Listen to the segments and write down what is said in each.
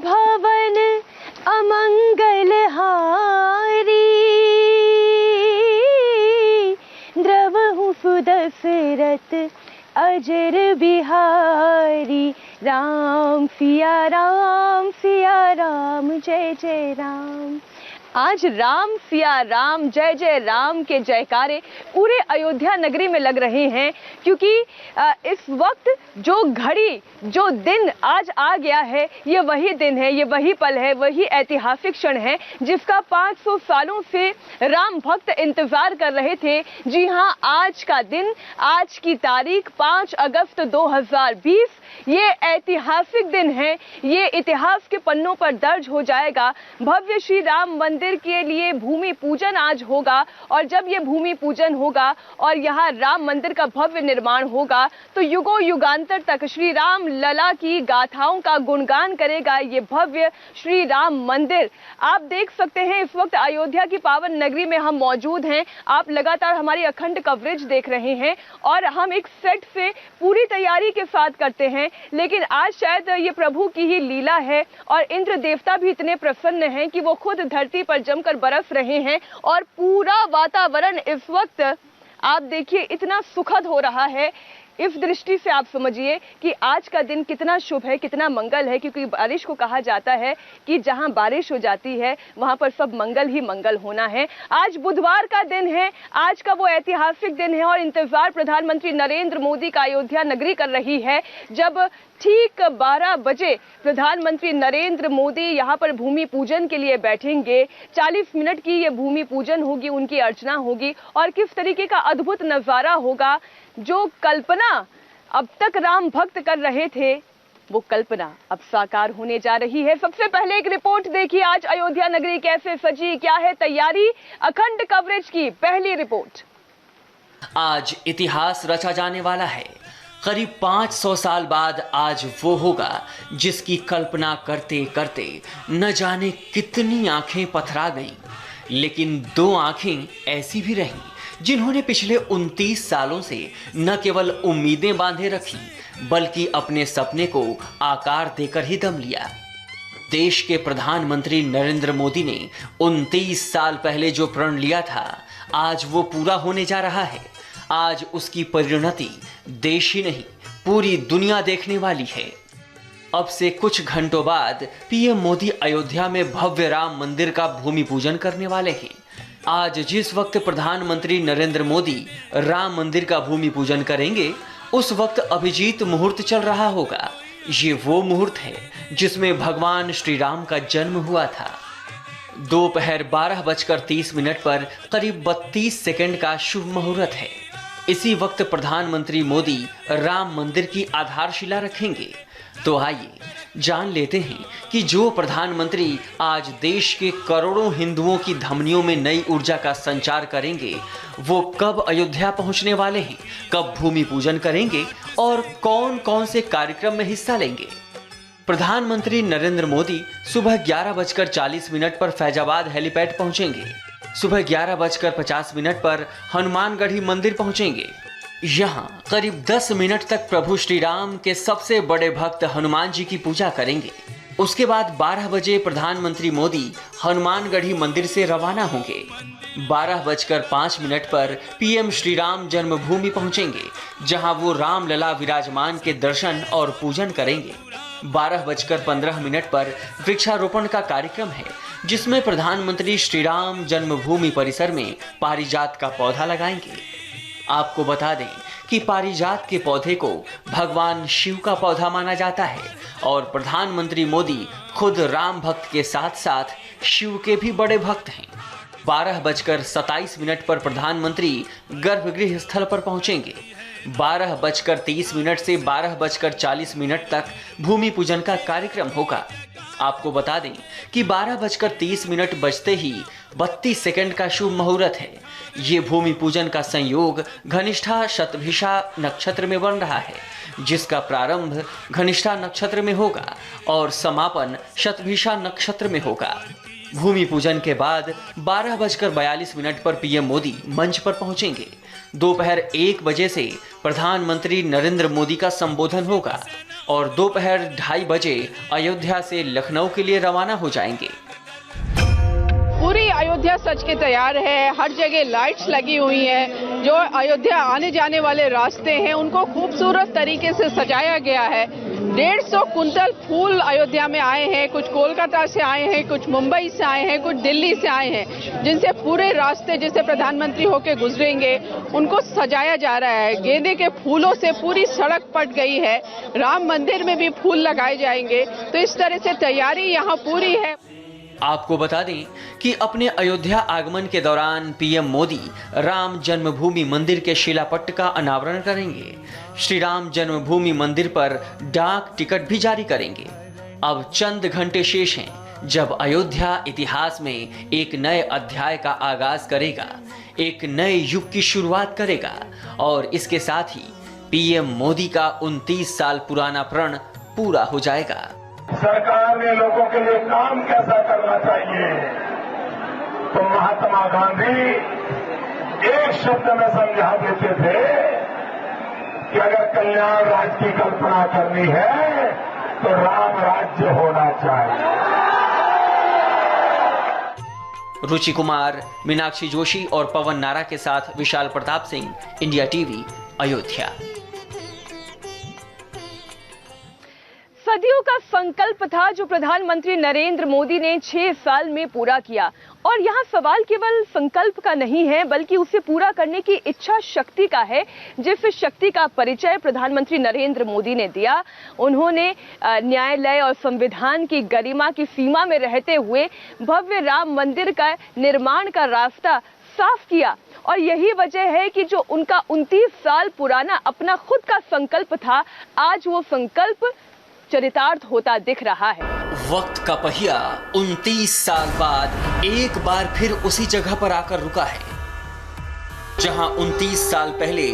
भवन अमंगल हारी, द्रवहु सुदशरथ अजर बिहारी। राम सिया राम जय जय राम। आज राम सिया राम जय जय राम के जयकारे पूरे अयोध्या नगरी में लग रहे हैं, क्योंकि इस वक्त जो घड़ी जो दिन आज आ गया है, ये वही दिन है, ये वही पल है, वही ऐतिहासिक क्षण है जिसका 500 सालों से राम भक्त इंतजार कर रहे थे। जी हाँ, आज का दिन, आज की तारीख 5 अगस्त 2020, ये ऐतिहासिक दिन है। ये इतिहास के पन्नों पर दर्ज हो जाएगा। भव्य श्री राम मंदिर के लिए भूमि पूजन आज होगा, और जब ये भूमि पूजन होगा और यहाँ राम मंदिर का भव्य निर्माण होगा तो युगों युगांतर तक श्री राम लला की गाथाओं का गुणगान करेगा ये भव्य श्री राम मंदिर। आप देख सकते हैं इस वक्त अयोध्या की पावन नगरी में हम मौजूद हैं। आप लगातार हमारी अखंड कवरेज देख रहे हैं और हम एक सेट से पूरी तैयारी के साथ करते हैं, लेकिन आज शायद ये प्रभु की ही लीला है और इंद्र देवता भी इतने प्रसन्न हैं कि वो खुद धरती पर जमकर बरस रहे हैं और पूरा वातावरण इस वक्त आप देखिए इतना सुखद हो रहा है। इस दृष्टि से आप समझिए कि आज का दिन कितना शुभ है, कितना मंगल है, क्योंकि बारिश को कहा जाता है कि जहां बारिश हो जाती है वहां पर सब मंगल ही मंगल होना है। आज बुधवार का दिन है, आज का वो ऐतिहासिक दिन है और इंतजार प्रधानमंत्री नरेंद्र मोदी का अयोध्या नगरी कर रही है। जब ठीक 12 बजे प्रधानमंत्री नरेंद्र मोदी यहाँ पर भूमि पूजन के लिए बैठेंगे। 40 मिनट की ये भूमि पूजन होगी, उनकी अर्चना होगी और किस तरीके का अद्भुत नजारा होगा। जो कल्पना अब तक राम भक्त कर रहे थे, वो कल्पना अब साकार होने जा रही है। सबसे पहले एक रिपोर्ट देखिए, आज अयोध्या नगरी कैसे सजी, क्या है तैयारी। अखंड कवरेज की पहली रिपोर्ट। आज इतिहास रचा जाने वाला है। करीब 500 साल बाद आज वो होगा जिसकी कल्पना करते करते न जाने कितनी आंखें पथरा गईं, लेकिन 2 आंखें ऐसी भी रहीं जिन्होंने पिछले 29 सालों से न केवल उम्मीदें बांधे रखी बल्कि अपने सपने को आकार देकर ही दम लिया। देश के प्रधानमंत्री नरेंद्र मोदी ने 29 साल पहले जो प्रण लिया था, आज वो पूरा होने जा रहा है। आज उसकी परिणति देश ही नहीं पूरी दुनिया देखने वाली है। अब से कुछ घंटों बाद पीएम मोदी अयोध्या में भव्य राम मंदिर का भूमि पूजन करने वाले हैं। आज जिस वक्त प्रधानमंत्री नरेंद्र मोदी राम मंदिर का भूमि पूजन करेंगे, उस वक्त अभिजीत मुहूर्त चल रहा होगा। ये वो मुहूर्त है जिसमें भगवान श्री राम का जन्म हुआ था। दोपहर 12:30 पर करीब 32 सेकंड का शुभ मुहूर्त है। इसी वक्त प्रधानमंत्री मोदी राम मंदिर की आधारशिला रखेंगे। तो आइए जान लेते हैं कि जो प्रधानमंत्री आज देश के करोड़ों हिंदुओं की धमनियों में नई ऊर्जा का संचार करेंगे, वो कब अयोध्या पहुंचने वाले हैं, कब भूमि पूजन करेंगे और कौन कौन से कार्यक्रम में हिस्सा लेंगे। प्रधानमंत्री नरेंद्र मोदी सुबह 11:40 पर फैजाबाद हेलीपैड पहुंचेंगे। सुबह 11:50 पर हनुमानगढ़ी मंदिर पहुंचेंगे। यहाँ करीब 10 मिनट तक प्रभु श्री राम के सबसे बड़े भक्त हनुमान जी की पूजा करेंगे। उसके बाद 12 बजे प्रधानमंत्री मोदी हनुमानगढ़ी मंदिर से रवाना होंगे। 12:05 पर पीएम श्री राम जन्मभूमि पहुंचेंगे, जहां वो राम लला विराजमान के दर्शन और पूजन करेंगे। 12:15 पर वृक्षारोपण का कार्यक्रम है, जिसमें प्रधानमंत्री श्री राम जन्मभूमि परिसर में पारिजात का पौधा लगाएंगे। आपको बता दें कि पारिजात के पौधे को भगवान शिव का पौधा माना जाता है और प्रधानमंत्री मोदी खुद राम भक्त के साथ साथ शिव के भी बड़े भक्त हैं। 12:27 पर प्रधानमंत्री गर्भगृह स्थल पर पहुंचेंगे। 12:30 से 12:40 तक भूमि पूजन का कार्यक्रम होगा। आपको बता दें कि 12:30 बजते ही 32 सेकंड का शुभ मुहूर्त है। ये भूमि पूजन का संयोग घनिष्ठा शतभिषा नक्षत्र में बन रहा है, जिसका प्रारंभ घनिष्ठा नक्षत्र में होगा और समापन शतभिषा नक्षत्र में होगा। भूमि पूजन के बाद 12:42 पर पीएम मोदी मंच पर पहुंचेंगे। दोपहर 1 बजे से प्रधानमंत्री नरेंद्र मोदी का संबोधन होगा। और दोपहर 2:30 बजे अयोध्या से लखनऊ के लिए रवाना हो जाएंगे। पूरी अयोध्या सज के तैयार है, हर जगह लाइट्स लगी हुई हैं। जो अयोध्या आने जाने वाले रास्ते हैं उनको खूबसूरत तरीके से सजाया गया है। 150 कुंटल फूल अयोध्या में आए हैं, कुछ कोलकाता से आए हैं, कुछ मुंबई से आए हैं, कुछ दिल्ली से आए हैं, जिनसे पूरे रास्ते जिसे प्रधानमंत्री होके गुजरेंगे उनको सजाया जा रहा है। गेंदे के फूलों से पूरी सड़क पट गई है, राम मंदिर में भी फूल लगाए जाएंगे। तो इस तरह से तैयारी यहाँ पूरी है। आपको बता दें कि अपने अयोध्या आगमन के दौरान पीएम मोदी राम जन्मभूमि मंदिर के शिलापट्ट का अनावरण करेंगे। श्री राम जन्मभूमि मंदिर पर डाक टिकट भी जारी करेंगे। अब चंद घंटे शेष हैं जब अयोध्या इतिहास में एक नए अध्याय का आगाज करेगा, एक नए युग की शुरुआत करेगा और इसके साथ ही पीएम मोदी का 29 साल पुराना प्रण पूरा हो जाएगा। सरकार ने लोगों के लिए काम कैसा करना चाहिए, तो महात्मा गांधी एक शब्द में समझा देते थे कि अगर कल्याण राज्य की कल्पना करनी है तो राम राज्य होना चाहिए। रुचि कुमार, मीनाक्षी जोशी और पवन नारा के साथ विशाल प्रताप सिंह, इंडिया टीवी, अयोध्या। सदियों का संकल्प था जो प्रधानमंत्री नरेंद्र मोदी ने 6 साल में पूरा किया। और यहाँ सवाल केवल संकल्प का नहीं है बल्कि उसे पूरा करने की इच्छा शक्ति का है, जिस शक्ति का परिचय प्रधानमंत्री नरेंद्र मोदी ने दिया। उन्होंने न्यायालय और संविधान की गरिमा की सीमा में रहते हुए भव्य राम मंदिर का निर्माण का रास्ता साफ किया। और यही वजह है कि जो उनका 29 साल पुराना अपना खुद का संकल्प था, आज वो संकल्प चरितार्थ होता दिख रहा है। वक्त का पहिया 29 साल बाद एक बार फिर उसी जगह पर आकर रुका है जहां 29 साल पहले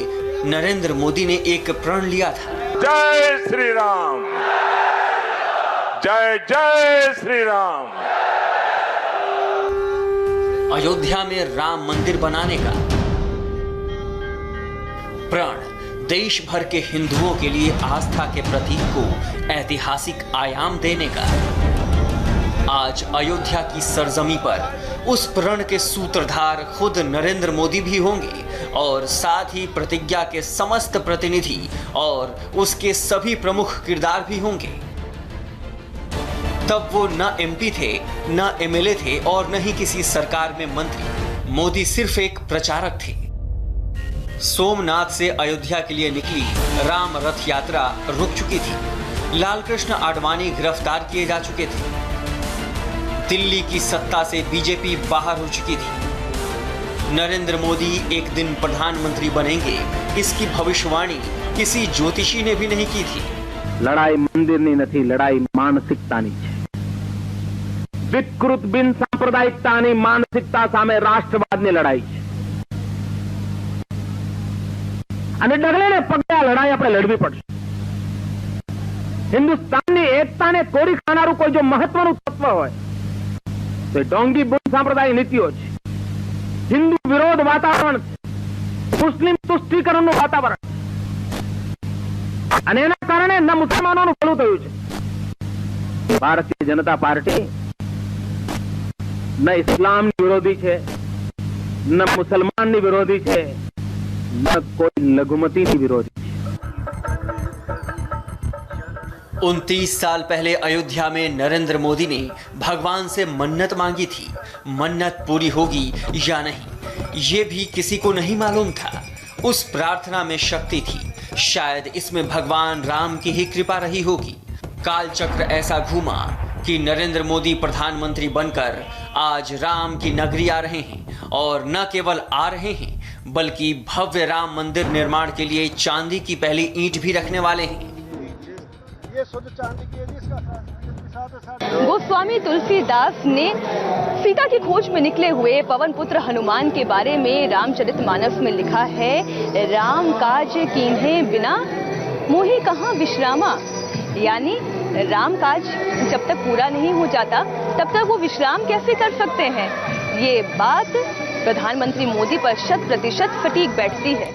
नरेंद्र मोदी ने एक प्रण लिया था। जय श्री राम, जय जय श्री राम। अयोध्या में राम मंदिर बनाने का प्रण देश भर के हिंदुओं के लिए आस्था के प्रतीक को ऐतिहासिक आयाम देने का। आज अयोध्या की सरजमी पर उस प्रण के सूत्रधार खुद नरेंद्र मोदी भी होंगे और साथ ही प्रतिज्ञा के समस्त प्रतिनिधि और उसके सभी प्रमुख किरदार भी होंगे। तब वो न एमपी थे, न एमएलए थे और न ही किसी सरकार में मंत्री। मोदी सिर्फ एक प्रचारक थे। सोमनाथ से अयोध्या के लिए निकली राम रथ यात्रा रुक चुकी थी। लालकृष्ण आडवाणी गिरफ्तार किए जा चुके थे। दिल्ली की सत्ता से बीजेपी बाहर हो चुकी थी। नरेंद्र मोदी एक दिन प्रधानमंत्री बनेंगे, इसकी भविष्यवाणी किसी ज्योतिषी ने भी नहीं की थी। लड़ाई मंदिरनी नहीं, लड़ाई मानसिकतानी है। विकृत बिन सांप्रदायिकतानी मानसिकता सामे राष्ट्रवादनी लड़ाई है। અને ડગલે ને પગલે આ લડાઈ આપણે લડવી પડશે। હિન્દુસ્તાનની એકતાને કોરી ખાનારું કોઈ જો મહત્વનું તત્વ હોય તો ડોંગી બુદ્ધ સંપ્રદાય નીતિઓ છે। હિન્દુ વિરોધ વાતાવરણ, મુસ્લિમ તુષ્ટીકરણનું વાતાવરણ, અને એના કારણે ન મુસલમાનોનું ભલું થયું છે। ભારતીય જનતા પાર્ટી ન ઇસ્લામની વિરોધી છે, ન મુસલમાનની વિરોધી છે, न कोई लघुमती की विरोधी। 29 साल पहले अयोध्या में नरेंद्र मोदी ने भगवान से मन्नत मांगी थी। मन्नत पूरी होगी या नहीं ये भी किसी को नहीं मालूम था। उस प्रार्थना में शक्ति थी। शायद इसमें भगवान राम की ही कृपा रही होगी। कालचक्र ऐसा घूमा कि नरेंद्र मोदी प्रधानमंत्री बनकर आज राम की नगरी आ रहे हैं और न केवल आ रहे हैं बल्कि भव्य राम मंदिर निर्माण के लिए चांदी की पहली ईंट भी रखने वाले हैं। गोस्वामी तुलसीदास ने सीता की खोज में निकले हुए पवन पुत्र हनुमान के बारे में रामचरितमानस में लिखा है, राम काज कीन्हे बिना मोहि कहाँ विश्रामा। यानी राम काज जब तक पूरा नहीं हो जाता तब तक वो विश्राम कैसे कर सकते हैं। ये बात प्रधानमंत्री मोदी पर 100% सटीक बैठती है।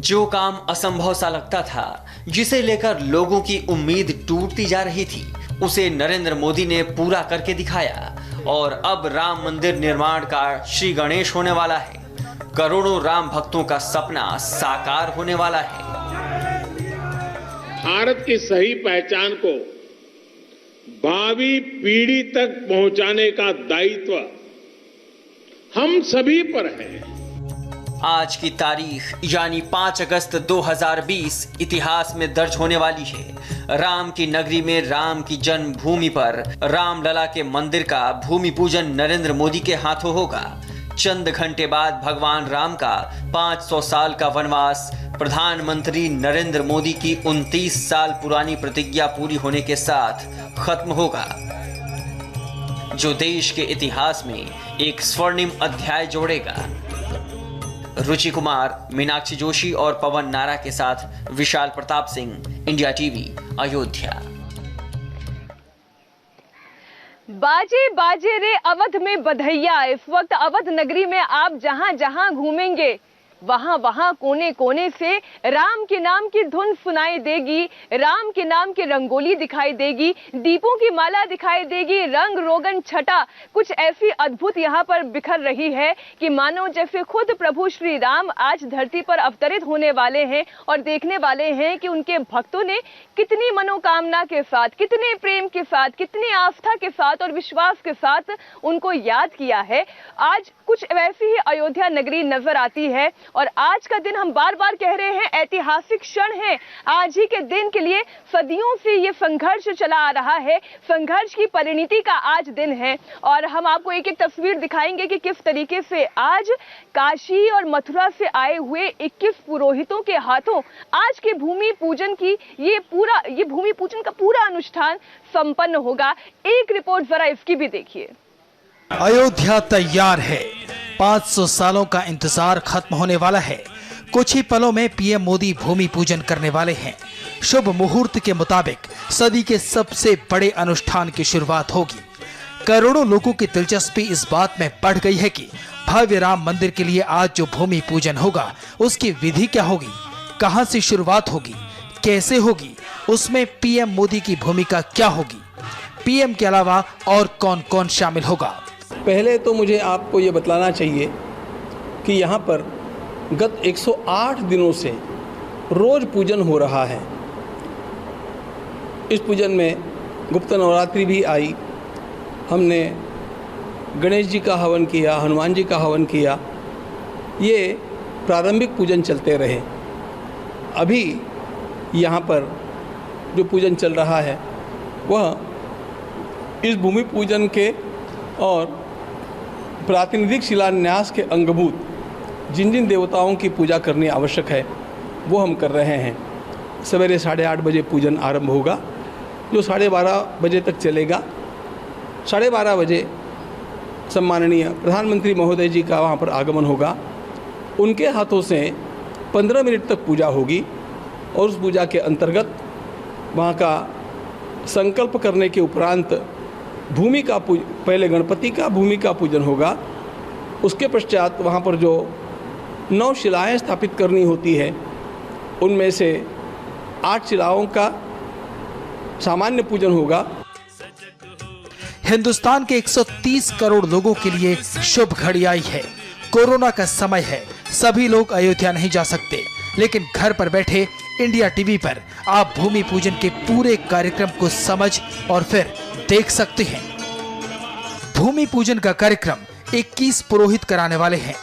जो काम असंभव सा लगता था, जिसे लेकर लोगों की उम्मीद टूटती जा रही थी, उसे नरेंद्र मोदी ने पूरा करके दिखाया और अब राम मंदिर निर्माण का श्री गणेश होने वाला है। करोड़ों राम भक्तों का सपना साकार होने वाला है। भारत की सही पहचान को भावी पीढ़ी तक पहुंचाने का दायित्व हम सभी पर है। आज की तारीख यानी 5 अगस्त 2020 इतिहास में दर्ज होने वाली है। राम की नगरी में राम की जन्मभूमि पर रामलला के मंदिर का भूमि पूजन नरेंद्र मोदी के हाथों होगा। चंद घंटे बाद भगवान राम का 500 साल का वनवास प्रधानमंत्री नरेंद्र मोदी की 29 साल पुरानी प्रतिज्ञा पूरी होने के साथ खत्म होगा, जो देश के इतिहास में एक स्वर्णिम अध्याय जोड़ेगा। रुचि कुमार, मीनाक्षी जोशी और पवन नारा के साथ विशाल प्रताप सिंह, इंडिया टीवी, अयोध्या। बाजे बाजे रे अवध में बधैया। इस वक्त अवध नगरी में आप जहां जहां घूमेंगे वहां वहां कोने कोने से राम के नाम की धुन सुनाई देगी, राम के नाम की रंगोली दिखाई देगी, दीपों की माला दिखाई देगी, रंग रोगन छटा कुछ ऐसी अद्भुत यहाँ पर बिखर रही है कि मानो जैसे खुद प्रभु श्री राम आज धरती पर अवतरित होने वाले हैं और देखने वाले हैं कि उनके भक्तों ने कितनी मनोकामना के साथ, कितने प्रेम के साथ, कितनी आस्था के साथ और विश्वास के साथ उनको याद किया है। आज कुछ वैसी ही अयोध्या नगरी नजर आती है और आज का दिन हम बार बार कह रहे हैं ऐतिहासिक क्षण है। आज ही के दिन के लिए सदियों से ये संघर्ष चला आ रहा है, संघर्ष की परिणति का आज दिन है और हम आपको एक एक तस्वीर दिखाएंगे कि किस तरीके से आज काशी और मथुरा से आए हुए 21 पुरोहितों के हाथों आज के भूमि पूजन की ये भूमि पूजन का पूरा अनुष्ठान संपन्न होगा। एक रिपोर्ट जरा इसकी भी देखिए। अयोध्या तैयार है, 500 सालों का इंतजार खत्म होने वाला है। कुछ ही पलों में पीएम मोदी भूमि पूजन करने वाले हैं। शुभ मुहूर्त के मुताबिक सदी के सबसे बड़े अनुष्ठान की शुरुआत होगी। करोड़ों लोगों की दिलचस्पी इस बात में बढ़ गई है कि भव्य राम मंदिर के लिए आज जो भूमि पूजन होगा उसकी विधि क्या होगी, कहां से शुरुआत होगी, कैसे होगी, उसमें पीएम मोदी की भूमिका क्या होगी, पीएम के अलावा और कौन कौन शामिल होगा। पहले तो मुझे आपको ये बतलाना चाहिए कि यहाँ पर गत 108 दिनों से रोज पूजन हो रहा है। इस पूजन में गुप्त नवरात्रि भी आई, हमने गणेश जी का हवन किया, हनुमान जी का हवन किया। ये प्रारंभिक पूजन चलते रहे। अभी यहाँ पर जो पूजन चल रहा है वह इस भूमि पूजन के और प्रातिनिधिक शिलान्यास के अंगभूत जिन जिन देवताओं की पूजा करनी आवश्यक है वो हम कर रहे हैं। सवेरे 8:30 बजे पूजन आरंभ होगा, जो 12:30 बजे तक चलेगा। 12:30 बजे सम्माननीय प्रधानमंत्री महोदय जी का वहाँ पर आगमन होगा। उनके हाथों से 15 मिनट तक पूजा होगी और उस पूजा के अंतर्गत वहाँ का संकल्प करने के उपरांत भूमि का पहले गणपति का भूमि का पूजन होगा। उसके पश्चात वहाँ पर जो 9 शिलाएँ स्थापित करनी होती है उनमें से 8 शिलाओं का सामान्य पूजन होगा। हिंदुस्तान के 130 करोड़ लोगों के लिए शुभ घड़ी आई है। कोरोना का समय है, सभी लोग अयोध्या नहीं जा सकते, लेकिन घर पर बैठे इंडिया टीवी पर आप भूमि पूजन के पूरे कार्यक्रम को समझ और फिर देख सकते हैं। भूमि पूजन का कार्यक्रम 21 पुरोहित कराने वाले हैं।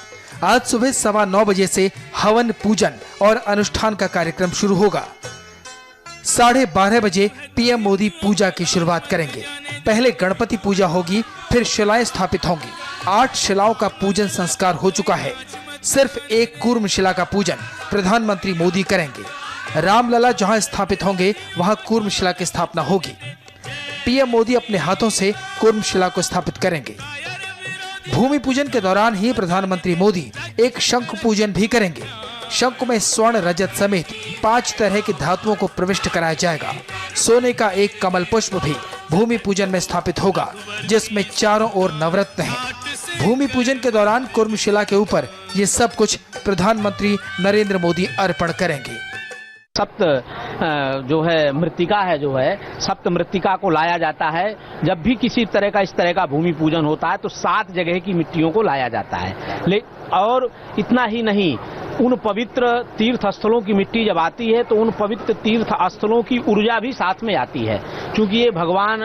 आज सुबह 9:15 बजे से हवन पूजन और अनुष्ठान का कार्यक्रम शुरू होगा। 12:30 बजे पीएम मोदी पूजा की शुरुआत करेंगे। पहले गणपति पूजा होगी, फिर शिलाएं स्थापित होंगी। 8 शिलाओं का पूजन संस्कार हो चुका है। सिर्फ एक कूर्म शिला का पूजन प्रधानमंत्री मोदी करेंगे। रामलला जहां स्थापित होंगे वहां कूर्म शिला की स्थापना होगी। पीएम मोदी अपने हाथों से कूर्म शिला को स्थापित करेंगे। भूमि पूजन के दौरान ही प्रधानमंत्री मोदी एक शंख पूजन भी करेंगे। शंख में स्वर्ण, रजत समेत 5 तरह की धातुओं को प्रविष्ट कराया जाएगा। सोने का एक कमल पुष्प भी भूमि पूजन में स्थापित होगा, जिसमें चारों ओर नवरत्न हैं। भूमि पूजन के दौरान कूर्म शिला के ऊपर ये सब कुछ प्रधानमंत्री नरेंद्र मोदी अर्पण करेंगे। सप्त जो है मृत्तिका है, जो है सप्त मृत्तिका को लाया जाता है। जब भी किसी तरह का इस तरह का भूमि पूजन होता है तो 7 जगह की मिट्टियों को लाया जाता है। और इतना ही नहीं, उन पवित्र तीर्थ स्थलों की मिट्टी जब आती है तो उन पवित्र तीर्थ स्थलों की ऊर्जा भी साथ में आती है, क्योंकि ये भगवान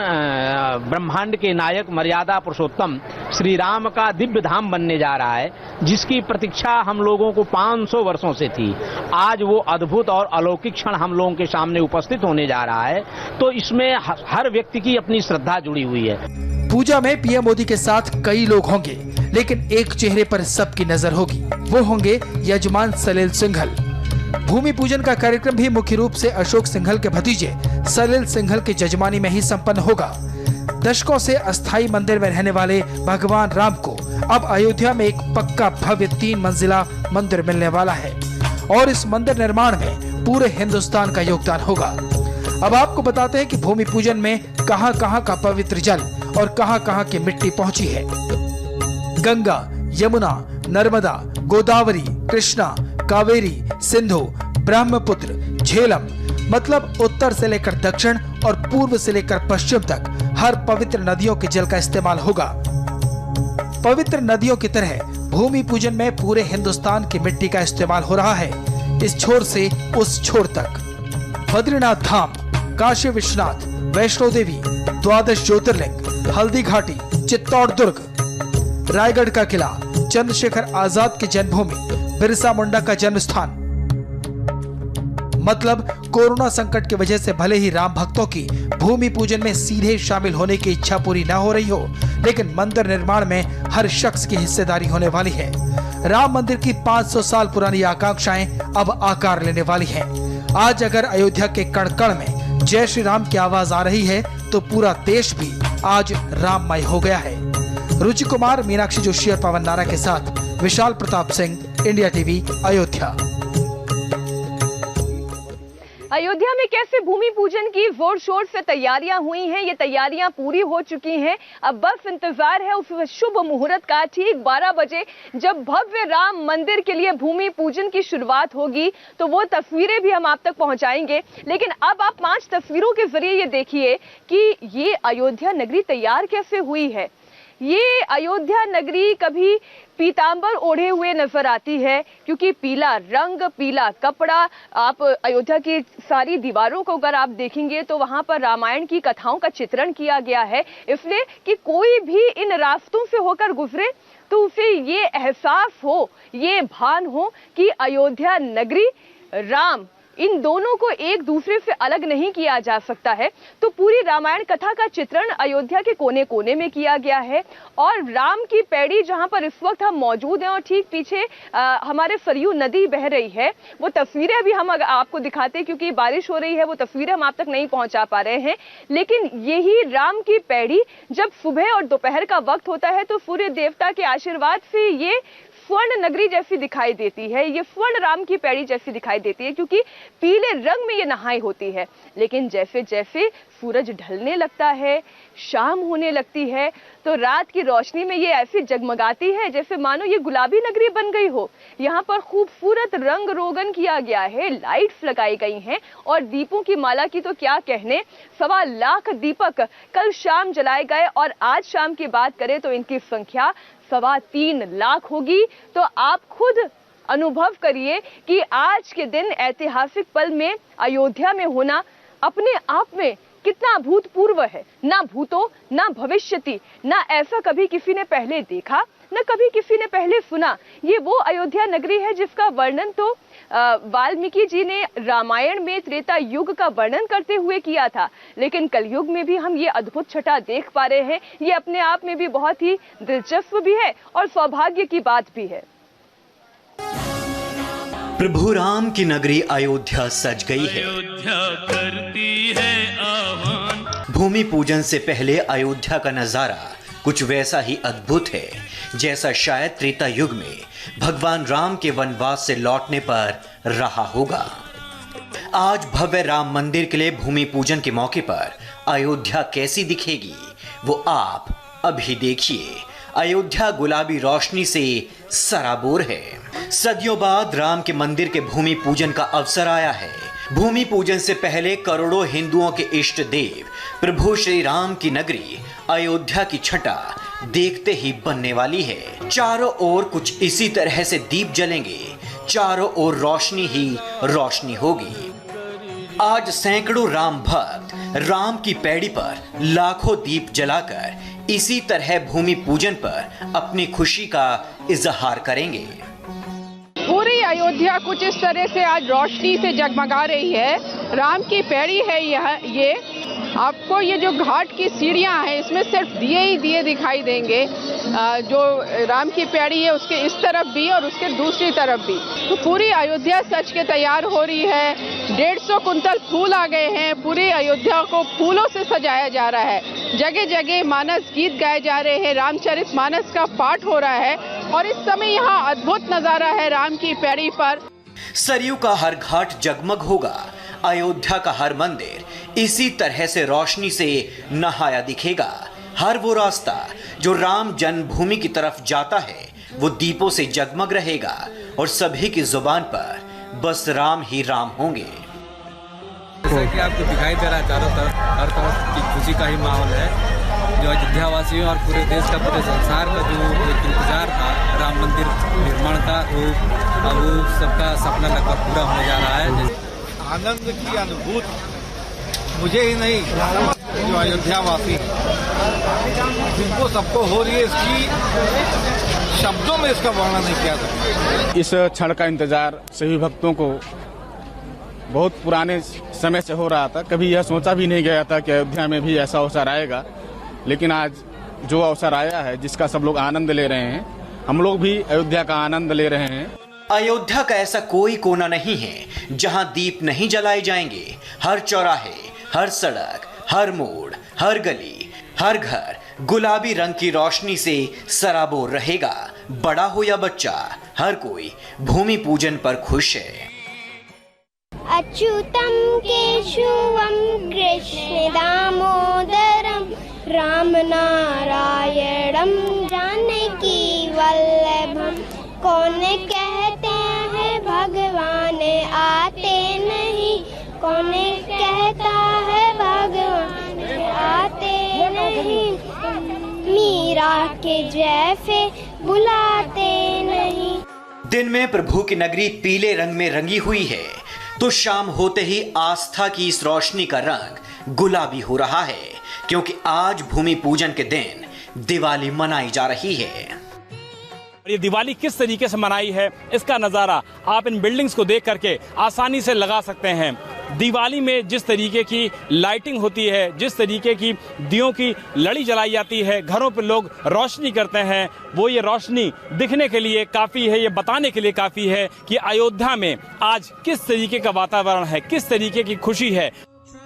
ब्रह्मांड के नायक मर्यादा पुरुषोत्तम श्री राम का दिव्य धाम बनने जा रहा है, जिसकी प्रतीक्षा हम लोगों को 500 वर्षों से थी। आज वो अद्भुत और अलौकिक क्षण हम लोगों के सामने उपस्थित होने जा रहा है, तो इसमें हर व्यक्ति की अपनी श्रद्धा जुड़ी हुई है। पूजा में पीएम मोदी के साथ कई लोग होंगे, लेकिन एक चेहरे पर सबकी नजर होगी, वो होंगे यजमान सलिल सिंघल। भूमि पूजन का कार्यक्रम भी मुख्य रूप से अशोक सिंघल के भतीजे सलिल सिंघल की जजमानी में ही संपन्न होगा। दशकों से अस्थायी मंदिर में रहने वाले भगवान राम को अब अयोध्या में एक पक्का भव्य 3 मंजिला मंदिर मिलने वाला है और इस मंदिर निर्माण में पूरे हिंदुस्तान का योगदान होगा। अब आपको बताते हैं कि भूमि पूजन में कहां-कहां का पवित्र जल और कहां-कहां की मिट्टी पहुंची है। गंगा, यमुना, नर्मदा, गोदावरी, कृष्णा, कावेरी, सिंधु, ब्रह्मपुत्र, झेलम, मतलब उत्तर से लेकर दक्षिण और पूर्व से लेकर पश्चिम तक हर पवित्र नदियों के जल का इस्तेमाल होगा। पवित्र नदियों की तरह भूमि पूजन में पूरे हिंदुस्तान की मिट्टी का इस्तेमाल हो रहा है, इस छोर से उस छोर तक। बद्रीनाथ धाम, काशी विश्वनाथ, वैष्णो देवी, 12 ज्योतिर्लिंग, हल्दी घाटी, चित्तौड़ दुर्ग, रायगढ़ का किला, चंद्रशेखर आजाद की जन्मभूमि, बिरसा मुंडा का जन्म स्थान। मतलब कोरोना संकट की वजह से भले ही राम भक्तों की भूमि पूजन में सीधे शामिल होने की इच्छा पूरी न हो रही हो, लेकिन मंदिर निर्माण में हर शख्स की हिस्सेदारी होने वाली है। राम मंदिर की 500 साल पुरानी आकांक्षाएं अब आकार लेने वाली हैं। आज अगर अयोध्या के कण कण में जय श्री राम की आवाज आ रही है, तो पूरा देश भी आज राममय हो गया है। रुचि कुमार, मीनाक्षी जोशी और पवन नारा के साथ विशाल प्रताप सिंह, इंडिया टीवी, अयोध्या। अयोध्या में कैसे भूमि पूजन की जोर शोर से तैयारियां हुई हैं, ये तैयारियां पूरी हो चुकी हैं। अब बस इंतजार है उस शुभ मुहूर्त का, ठीक 12 बजे जब भव्य राम मंदिर के लिए भूमि पूजन की शुरुआत होगी, तो वो तस्वीरें भी हम आप तक पहुंचाएंगे। लेकिन अब आप 5 तस्वीरों के जरिए ये देखिए कि ये अयोध्या नगरी तैयार कैसे हुई है। ये अयोध्या नगरी कभी पीतांबर ओढ़े हुए नजर आती है, क्योंकि पीला रंग, पीला कपड़ा, आप अयोध्या की सारी दीवारों को अगर आप देखेंगे तो वहां पर रामायण की कथाओं का चित्रण किया गया है, इसलिए कि कोई भी इन रास्तों से होकर गुजरे तो उसे ये एहसास हो, ये भान हो कि अयोध्या नगरी, राम, इन दोनों को एक दूसरे से अलग नहीं किया जा सकता है। तो पूरी रामायण कथा का चित्रण अयोध्या के कोने कोने में किया गया है और राम की पैड़ी जहां पर इस वक्त हम मौजूद हैं और ठीक पीछे हमारे सरयू नदी बह रही है, वो तस्वीरें अभी हम आपको दिखाते हैं, क्योंकि बारिश हो रही है, वो तस्वीरें हम आप तक नहीं पहुंचा पा रहे हैं। लेकिन यही राम की पैड़ी जब सुबह और दोपहर का वक्त होता है तो सूर्य देवता के आशीर्वाद से ये स्वर्ण नगरी जैसी दिखाई देती है, ये स्वर्ण राम की पैड़ी जैसी दिखाई देती है, क्योंकि पीले रंग में ये नहाई होती है। लेकिन जैसे जैसे सूरज ढलने लगता है, शाम होने लगती है, तो रात की रोशनी में ये ऐसी जगमगाती है जैसे मानो ये गुलाबी नगरी बन गई हो। यहाँ पर खूबसूरत रंग रोगन किया गया है, लाइट्स लगाई गई हैं और दीपों की माला की तो क्या कहने, 1.25 लाख दीपक कल शाम जलाए गए और आज शाम की बात करें तो इनकी संख्या 3.25 लाख होगी। तो आप खुद अनुभव करिए कि आज के दिन ऐतिहासिक पल में अयोध्या में होना अपने आप में कितना अभूतपूर्व है। ना भूतो ना भविष्यति, ना ऐसा कभी किसी ने पहले देखा, न कभी किसी ने पहले सुना। ये वो अयोध्या नगरी है जिसका वर्णन तो वाल्मीकि जी ने रामायण में त्रेता युग का वर्णन करते हुए किया था, लेकिन कलयुग में भी हम ये अद्भुत छटा देख पा रहे हैं। ये अपने आप में भी बहुत ही दिलचस्प भी है और सौभाग्य की बात भी है। प्रभु राम की नगरी अयोध्या सज गई है। करती है आह्वान। भूमि पूजन से पहले अयोध्या का नजारा कुछ वैसा ही अद्भुत है जैसा शायद त्रेता युग में भगवान राम के वनवास से लौटने पर रहा होगा। आज भव्य राम मंदिर के लिए भूमि पूजन के मौके पर अयोध्या कैसी दिखेगी वो आप अभी देखिए। अयोध्या गुलाबी रोशनी से सराबोर है। सदियों बाद राम के मंदिर के भूमि पूजन का अवसर आया है। भूमि पूजन से पहले करोड़ों हिंदुओं के इष्ट देव प्रभु श्री राम की नगरी अयोध्या की छटा देखते ही बनने वाली है। चारों ओर कुछ इसी तरह से दीप जलेंगे, चारों ओर रोशनी ही रोशनी होगी। आज सैकड़ों राम भक्त राम की पैड़ी पर लाखों दीप जलाकर इसी तरह भूमि पूजन पर अपनी खुशी का इजहार करेंगे। पूरी अयोध्या कुछ इस तरह से आज रोशनी से जगमगा रही है। राम की पैड़ी है ये आपको ये जो घाट की सीढ़ियां हैं इसमें सिर्फ दिए ही दिए दिखाई देंगे। जो राम की पैड़ी है उसके इस तरफ भी और उसके दूसरी तरफ भी। तो पूरी अयोध्या सज के तैयार हो रही है। 150 कुंतल फूल आ गए हैं। पूरी अयोध्या को फूलों से सजाया जा रहा है। जगह जगह मानस गीत गाए जा रहे हैं। रामचरित मानस का पाठ हो रहा है और इस समय यहाँ अद्भुत नजारा है राम की पैड़ी पर। सरयू का हर घाट जगमग होगा। अयोध्या का हर मंदिर इसी तरह से रोशनी से नहाया दिखेगा। हर वो रास्ता जो राम जन्मभूमि की तरफ जाता है वो दीपों से जगमग रहेगा और सभी की जुबान पर बस राम ही राम होंगे। जैसा कि आपको दिखाई दे रहा है चारों तरफ हर तरफ की खुशी का ही माहौल है। जो अयोध्या वासियों और पूरे देश का, पूरे संसार का जो एक इंतजार था राम मंदिर निर्माण का, वो अब सबका सपना लगभग पूरा होने जा रहा है। आनंद की अनुभूति मुझे ही नहीं, जो अयोध्या वासी जिनको सबको हो रही है, इसकी शब्दों में इसका वर्णन नहीं किया सकता। इस क्षण का इंतजार सभी भक्तों को बहुत पुराने समय से हो रहा था। कभी यह सोचा भी नहीं गया था कि अयोध्या में भी ऐसा अवसर आएगा, लेकिन आज जो अवसर आया है जिसका सब लोग आनंद ले रहे हैं, हम लोग भी अयोध्या का आनंद ले रहे हैं। अयोध्या का ऐसा कोई कोना नहीं है जहां दीप नहीं जलाए जाएंगे। हर चौराहे, हर सड़क, हर मोड़, हर गली, हर घर गुलाबी रंग की रोशनी से सराबोर रहेगा। बड़ा हो या बच्चा, हर कोई भूमि पूजन पर खुश है। अच्युतम केशवम कृष्ण दामोदरम राम नारायणम जानकी वल्लभम। कौन कहते हैं भगवान आते नहीं, कौन कहता है भगवान आते नहीं, मीरा के जैसे बुलाते नहीं। दिन में प्रभु की नगरी पीले रंग में रंगी हुई है तो शाम होते ही आस्था की इस रोशनी का रंग गुलाबी हो रहा है, क्योंकि आज भूमि पूजन के दिन दिवाली मनाई जा रही है। ये दिवाली किस तरीके से मनाई है इसका नज़ारा आप इन बिल्डिंग्स को देख करके आसानी से लगा सकते हैं। दिवाली में जिस तरीके की लाइटिंग होती है, जिस तरीके की दियों की लड़ी जलाई जाती है, घरों पर लोग रोशनी करते हैं, वो ये रोशनी दिखने के लिए काफ़ी है, ये बताने के लिए काफ़ी है कि अयोध्या में आज किस तरीके का वातावरण है, किस तरीके की खुशी है।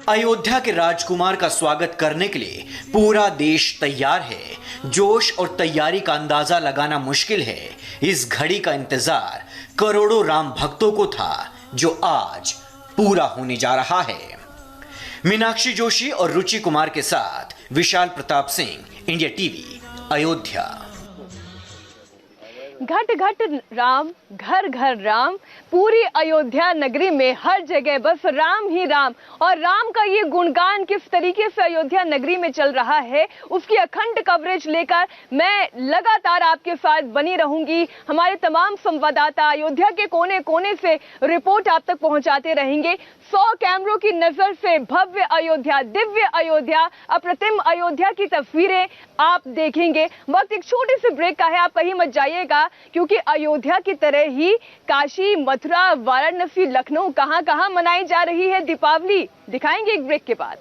अयोध्या के राजकुमार का स्वागत करने के लिए पूरा देश तैयार है। जोश और तैयारी का अंदाजा लगाना मुश्किल है। इस घड़ी का इंतजार करोड़ों राम भक्तों को था जो आज पूरा होने जा रहा है। मीनाक्षी जोशी और रुचि कुमार के साथ विशाल प्रताप सिंह, इंडिया टीवी, अयोध्या। घट घट राम, घर घर राम, पूरी अयोध्या नगरी में हर जगह बस राम ही राम। और राम का ये गुणगान किस तरीके से अयोध्या नगरी में चल रहा है उसकी अखंड कवरेज लेकर मैं लगातार आपके साथ बनी रहूंगी। हमारे तमाम संवाददाता अयोध्या के कोने कोने से रिपोर्ट आप तक पहुंचाते रहेंगे। 100 कैमरों की नजर से भव्य अयोध्या, दिव्य अयोध्या, अप्रतिम अयोध्या की तस्वीरें आप देखेंगे। वक्त एक छोटे से ब्रेक का है, आप कहीं मत जाइएगा, क्योंकि अयोध्या की तरह ही काशी, मथुरा, वाराणसी, लखनऊ कहां कहां मनाई जा रही है दीपावली, दिखाएंगे एक ब्रेक के बाद।